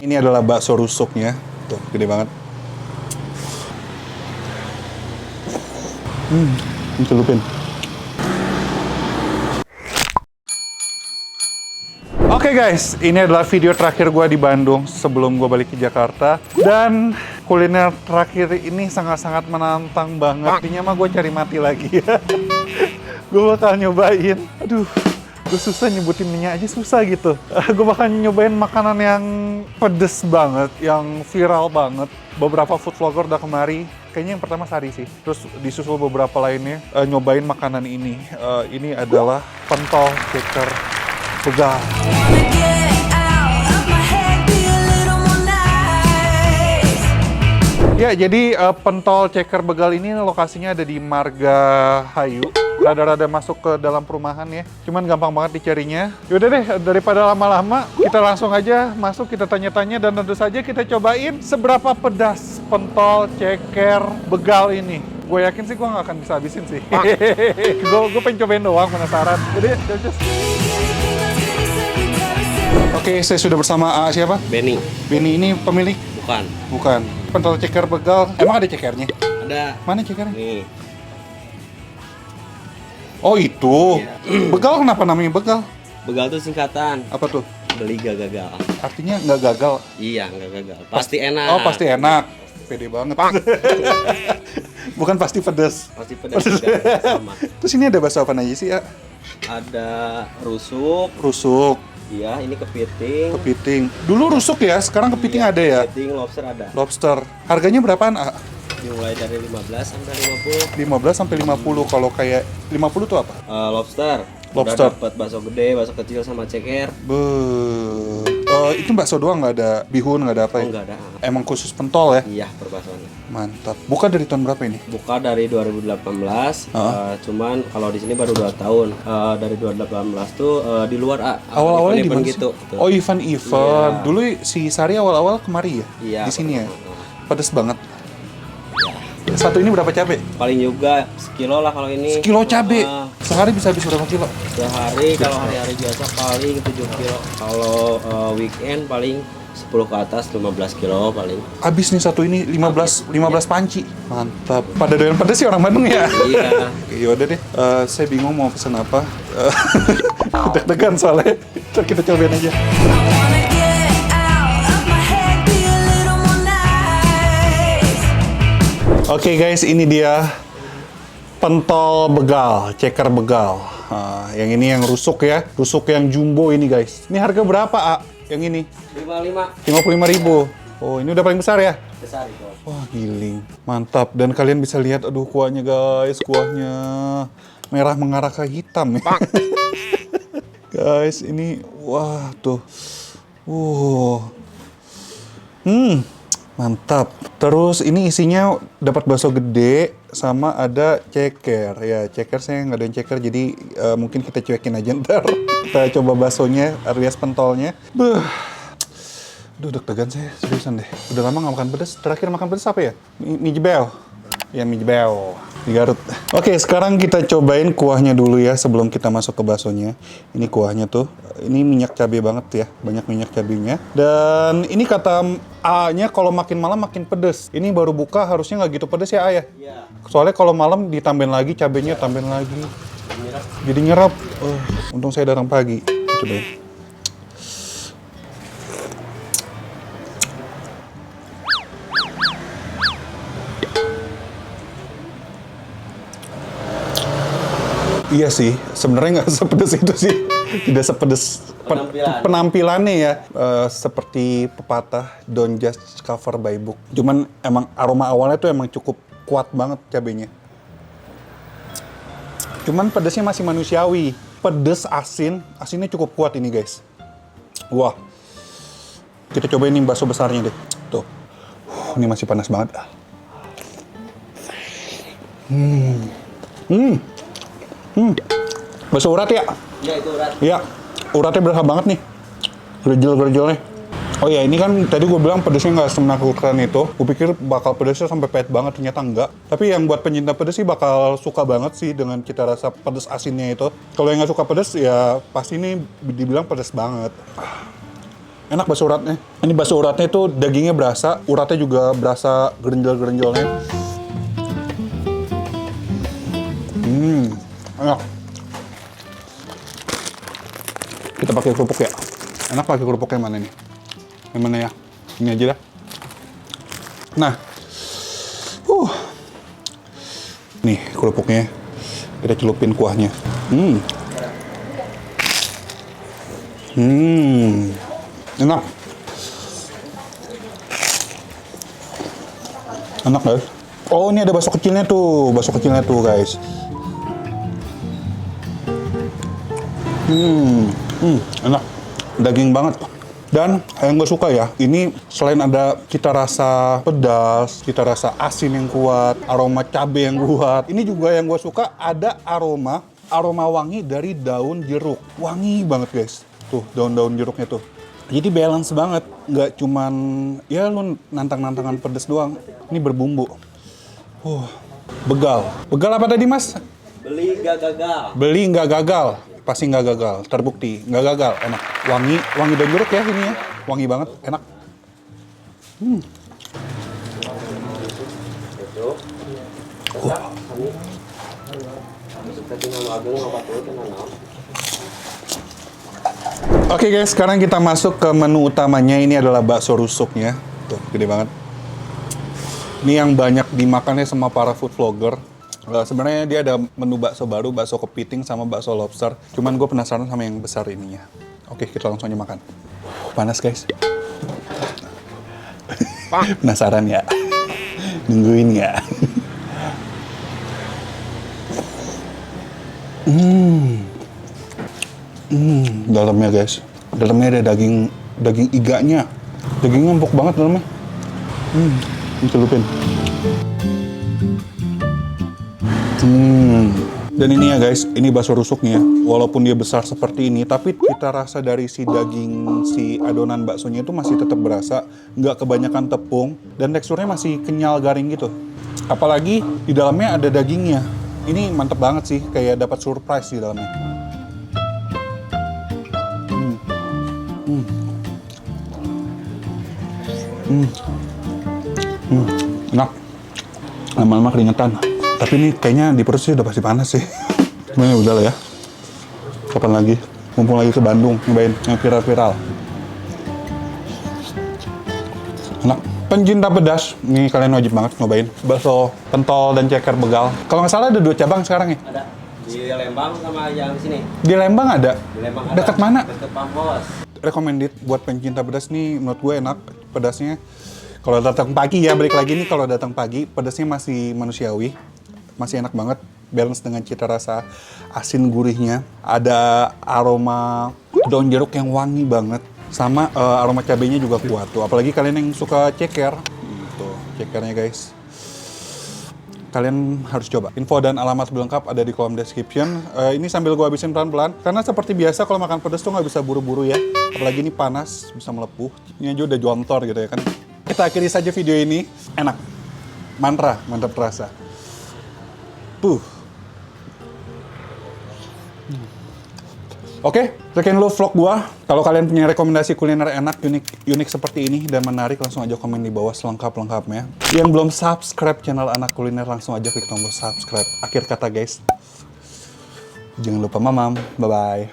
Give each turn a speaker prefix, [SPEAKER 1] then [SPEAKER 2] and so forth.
[SPEAKER 1] Ini adalah bakso rusuknya. Tuh, gede banget. Celupin. Oke guys, ini adalah video terakhir gue di Bandung sebelum gue balik ke Jakarta. Dan kuliner terakhir ini sangat-sangat menantang banget. Artinya mah gue cari mati lagi ya. Gue bakal nyobain. Aduh, gue susah nyebutinnya aja susah gitu. Gue bakal nyobain makanan yang pedes banget, yang viral banget. Beberapa food vlogger udah kemari. Kayaknya yang pertama Sari sih. Terus disusul beberapa lainnya nyobain makanan ini. Ini adalah pentol ceker begal. Ya, jadi pentol ceker begal ini lokasinya ada di Marga Hayu. Rada-rada masuk ke dalam perumahan ya. Cuman gampang banget dicarinya. Yaudah deh, daripada lama-lama, kita langsung aja masuk, kita tanya-tanya, dan tentu saja kita cobain seberapa pedas pentol ceker begal ini. Gue yakin sih gue nggak akan bisa habisin sih. Gue pengen cobain doang, penasaran. Jadi, just. Oke, saya sudah bersama siapa?
[SPEAKER 2] Benny.
[SPEAKER 1] Benny ini pemilik?
[SPEAKER 2] Bukan.
[SPEAKER 1] Bukan. Pentol ceker begal. Emang ada cekernya?
[SPEAKER 2] Ada.
[SPEAKER 1] Mana cekernya?
[SPEAKER 2] Nih.
[SPEAKER 1] Oh itu.
[SPEAKER 2] Iya.
[SPEAKER 1] Begal kenapa namanya begal?
[SPEAKER 2] Begal tuh singkatan.
[SPEAKER 1] Apa tuh?
[SPEAKER 2] Beli gak gagal.
[SPEAKER 1] Artinya nggak gagal.
[SPEAKER 2] Iya, nggak gagal. Pasti enak.
[SPEAKER 1] Oh pasti enak. Pede banget. Bukan pasti pedas.
[SPEAKER 2] Pasti pedas juga sama.
[SPEAKER 1] Terus ini ada bakso apa aja sih ya?
[SPEAKER 2] Ada rusuk.
[SPEAKER 1] Rusuk,
[SPEAKER 2] Iya, ini kepiting.
[SPEAKER 1] kepiting. Dulu rusuk ya, sekarang kepiting
[SPEAKER 2] Iya,
[SPEAKER 1] ada ya?
[SPEAKER 2] Kepiting, lobster ada.
[SPEAKER 1] Lobster. Harganya berapaan?
[SPEAKER 2] Dimulai dari 15 sampai 50.
[SPEAKER 1] 15 sampai 50. Kalau kayak 50 tuh apa?
[SPEAKER 2] Lobster.
[SPEAKER 1] Lobster.
[SPEAKER 2] Udah dapat bakso gede, bakso kecil sama ceker.
[SPEAKER 1] Itu bakso doang, nggak ada bihun, nggak ada apa
[SPEAKER 2] Oh,
[SPEAKER 1] ya?
[SPEAKER 2] enggak ada.
[SPEAKER 1] Emang khusus pentol ya?
[SPEAKER 2] Iya, perbaksoannya.
[SPEAKER 1] Mantap. Buka dari tahun berapa ini?
[SPEAKER 2] Buka dari 2018, cuman kalau di sini baru 2 tahun. Dari 2018 tuh di luar
[SPEAKER 1] Awal-awalnya di
[SPEAKER 2] event-event
[SPEAKER 1] mana
[SPEAKER 2] gitu.
[SPEAKER 1] sih? Oh, event-event.
[SPEAKER 2] Iya.
[SPEAKER 1] Dulu si Sari awal-awal kemari ya?
[SPEAKER 2] Iya.
[SPEAKER 1] Di sini ya? Pedes banget. Satu ini berapa cabai?
[SPEAKER 2] Paling juga sekilo lah kalau ini.
[SPEAKER 1] Sekilo cabai.
[SPEAKER 2] Ah,
[SPEAKER 1] Sehari bisa habis berapa kilo?
[SPEAKER 2] sehari kalau hari-hari biasa paling 7 kilo. Kalau weekend paling 10 ke atas, 15 kilo paling.
[SPEAKER 1] Habis nih satu ini 15 panci. Mantap. Pada doyan pedes sih orang Bandung ya?
[SPEAKER 2] Iya.
[SPEAKER 1] Yaudah deh, saya bingung mau pesen apa. Deg-degan soalnya. Ntar kita cobain aja. Oke guys, ini dia pentol begal, ceker begal. Yang ini yang rusuk ya, rusuk yang jumbo ini guys. Ini harga berapa, Yang ini?
[SPEAKER 2] 55.
[SPEAKER 1] 55.000. Oh, ini udah paling besar ya?
[SPEAKER 2] Besar itu.
[SPEAKER 1] Wah, giling. Mantap. Dan kalian bisa lihat, aduh kuahnya guys, kuahnya merah mengarah ke hitam ya. Guys, ini wah tuh. Mantap. Terus ini isinya dapat bakso gede sama ada ceker. Ya, ceker saya nggak ada yang ceker, jadi mungkin kita cuekin aja ntar. Kita coba baksonya alias pentolnya. Duh, deg-degan saya, seriusan deh. Udah lama nggak makan pedas. Terakhir makan pedas apa ya? Mie jebel. Ya, mie jebel di Garut. Oke, sekarang kita cobain kuahnya dulu ya sebelum kita masuk ke baksonya. Ini kuahnya tuh. Ini minyak cabai banget ya. Banyak minyak cabainya. Dan ini kata A-nya kalau makin malam makin pedes. Ini baru buka harusnya nggak gitu pedes ya, Ayah?
[SPEAKER 2] Iya.
[SPEAKER 1] Soalnya kalau malam ditambahin lagi cabainya, tambahin lagi. Jadi nyerap. Untung saya datang pagi. Itu deh. Iya sih, sebenarnya nggak sepedes itu sih. Tidak sepedes penampilannya ya. Seperti pepatah, don't just cover by book. Cuman emang aroma awalnya tuh emang cukup kuat banget cabenya. Cuman pedesnya masih manusiawi. Pedes asinnya cukup kuat ini guys. Wah, kita cobain nih bakso besarnya deh. Tuh, ini masih panas banget. Bakso urat ya?
[SPEAKER 2] Iya, itu urat.
[SPEAKER 1] Iya, uratnya berasa banget nih. Gerejel-gerejelnya. Oh ya, ini kan tadi gue bilang pedesnya nggak semenakutkan itu. Gue pikir bakal pedesnya sampai pahit banget, ternyata enggak. Tapi yang buat pencinta pedes sih bakal suka banget sih dengan cita rasa pedes asinnya itu. Kalau yang nggak suka pedes ya pasti ini dibilang pedes banget. Enak bakso uratnya. Ini bakso uratnya itu dagingnya berasa, uratnya juga berasa gerenjol-gerenjolnya. Enak. Kita pakai kerupuk ya. Enak pakai kerupuk yang mana nih? Yang mana ya? Ini aja dah. Nah. Nih kerupuknya. Kita celupin kuahnya. Enak. Enak guys. Oh, ini ada bakso kecilnya tuh. Bakso kecilnya tuh guys. Enak. Daging banget. Dan yang gue suka ya, ini selain ada cita rasa pedas, cita rasa asin yang kuat, aroma cabai yang kuat, ini juga yang gue suka ada aroma wangi dari daun jeruk. Wangi banget guys. Tuh, daun-daun jeruknya tuh. Jadi balance banget. Nggak cuman, ya lu nantang-nantangan pedas doang. Ini berbumbu. Begal. Begal apa tadi mas?
[SPEAKER 2] Beli nggak gagal.
[SPEAKER 1] Beli nggak gagal. Pasti nggak gagal, terbukti nggak gagal, enak, wangi daun jeruk ya ini ya, wangi banget, enak. Oke guys, sekarang kita masuk ke menu utamanya. Ini adalah bakso rusuknya, tuh gede banget. Ini yang banyak dimakannya sama para food vlogger. Sebenarnya dia ada menu bakso baru, bakso kepiting sama bakso lobster. Cuman gue penasaran sama yang besar ininya. Oke, kita langsung aja makan. Panas guys. Penasaran ya? Nungguin ya? Dalamnya guys. Dalamnya ada daging iganya. Dagingnya empuk banget dalamnya. Celupin. Dan ini ya guys, ini bakso rusuknya. Walaupun dia besar seperti ini, tapi kita rasa dari si daging, si adonan baksonya itu masih tetap berasa. Nggak kebanyakan tepung, dan teksturnya masih kenyal garing gitu. Apalagi di dalamnya ada dagingnya. Ini mantep banget sih, kayak dapat surprise di dalamnya. Enak. Lama-lama keringetan. Tapi ini kayaknya di perut sih udah pasti panas sih. Cuman ya udah lah ya. Kapan lagi? Mumpung lagi ke Bandung, nyobain yang viral-viral. Enak. Pencinta pedas, ini kalian wajib banget nyobain. Bakso pentol dan ceker begal. Kalau nggak salah ada 2 cabang sekarang ya?
[SPEAKER 2] Ada. Di Lembang sama yang di sini.
[SPEAKER 1] Di Lembang ada?
[SPEAKER 2] Di Lembang ada.
[SPEAKER 1] Dekat mana?
[SPEAKER 2] Dekat Pampos.
[SPEAKER 1] Recommended buat pencinta pedas nih, menurut gue enak pedasnya. Kalau datang pagi ya, balik lagi nih, kalau datang pagi pedasnya masih manusiawi. Masih enak banget, balance dengan cita rasa asin gurihnya. Ada aroma daun jeruk yang wangi banget. Sama aroma cabenya juga kuat tuh. Apalagi kalian yang suka ceker. Tuh, cekernya guys. Kalian harus coba. Info dan alamat lengkap ada di kolom description. Ini sambil gue habisin pelan-pelan. Karena seperti biasa kalau makan pedas tuh nggak bisa buru-buru ya. Apalagi ini panas, bisa melepuh. Ini aja udah jontor gitu ya kan. Kita akhiri saja video ini. Enak. Mantra, mantap terasa. Oke, sekian dulu vlog gua. Kalau kalian punya rekomendasi kuliner enak, unik seperti ini dan menarik, langsung aja komen di bawah selengkap-lengkapnya. Yang belum subscribe channel Anak Kuliner, langsung aja klik tombol subscribe. Akhir kata guys, jangan lupa mamam. Bye-bye.